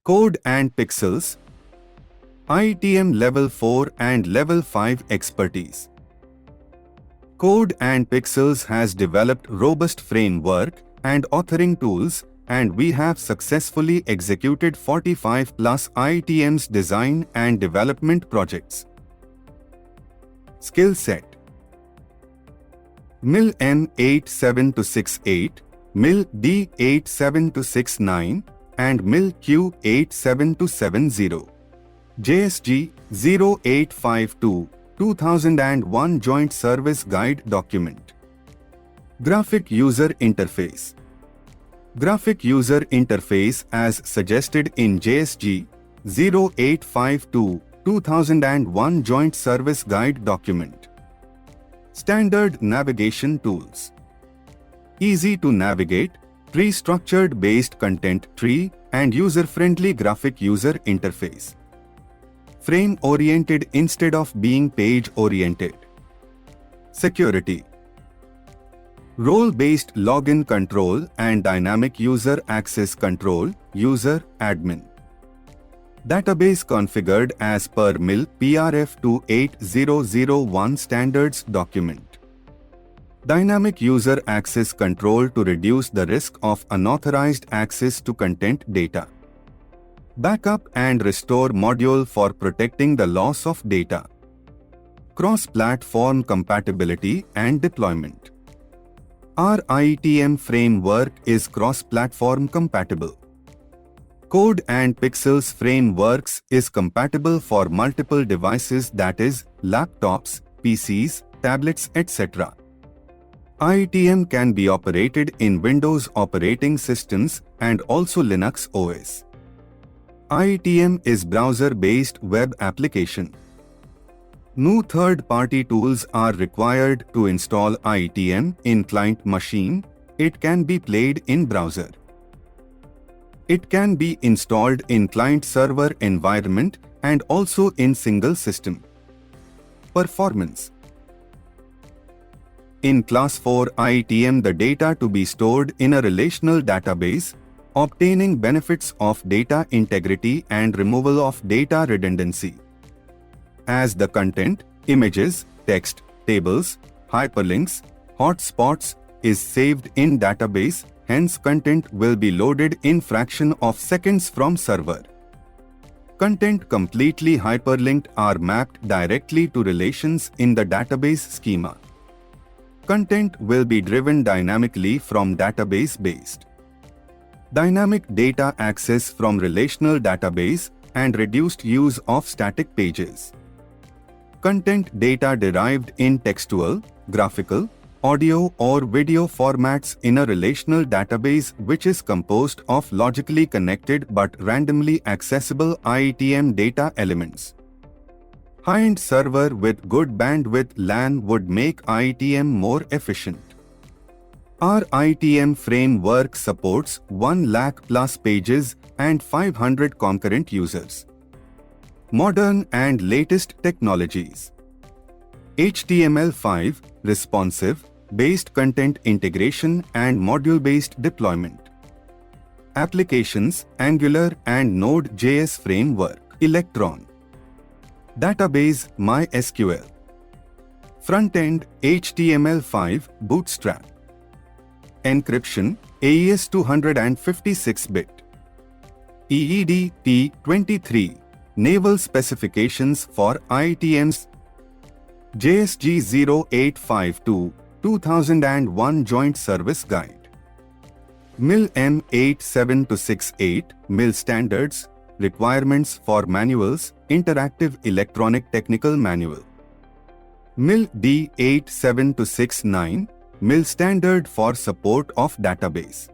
Code and Pixels, IETM Level 4 and Level 5 Expertise. Code and Pixels has developed robust framework and authoring tools, and we have successfully executed 45 plus IETMs design and development projects. Skill set: MIL M87-68, MIL D87-69, and MIL Q87-70. JSG 0852 2001 Joint Service Guide Document. Graphic User Interface. Graphic User Interface as suggested in JSG 0852 2001 Joint Service Guide Document. Standard Navigation Tools. Easy to navigate, tree-structured based content tree, and user-friendly graphic user interface. Frame-oriented instead of being page-oriented. Security. Role-based login control and dynamic user access control, user, admin. Database configured as per MIL PRF 28001 standards document. Dynamic user access control to reduce the risk of unauthorized access to content data. Backup and restore module for protecting the loss of data. Cross-platform compatibility and deployment. Our IETM framework is cross-platform compatible. Code and Pixels frameworks is compatible for multiple devices, that is, laptops, PCs, tablets, etc. IETM can be operated in Windows operating systems and also Linux OS. IETM is browser-based web application. No third-party tools are required to install IETM in client machine. It can be played in browser. It can be installed in client-server environment and also in single system. Performance. In Class 4 IETM, the data to be stored in a relational database, obtaining benefits of data integrity and removal of data redundancy. As the content, images, text, tables, hyperlinks, hotspots is saved in database, hence content will be loaded in fraction of seconds from server. Content completely hyperlinked are mapped directly to relations in the database schema. Content will be driven dynamically from database-based. Dynamic data access from relational database and reduced use of static pages. Content data derived in textual, graphical, audio or video formats in a relational database which is composed of logically connected but randomly accessible IETM data elements. High-end server with good bandwidth LAN would make IETM more efficient. Our IETM framework supports 1 lakh plus pages and 500 concurrent users. Modern and latest technologies. HTML5, responsive, based content integration and module-based deployment. Applications, Angular and Node.js framework. Electron. Database, MySQL. Front-end, HTML5, Bootstrap. Encryption, AES 256-bit. EED T23, Naval Specifications for IETMs. JSG 0852, 2001 Joint Service Guide. MIL M87-68, MIL Standards, Requirements for Manuals, Interactive Electronic Technical Manual. MIL D87-69, MIL Standard for Support of Database.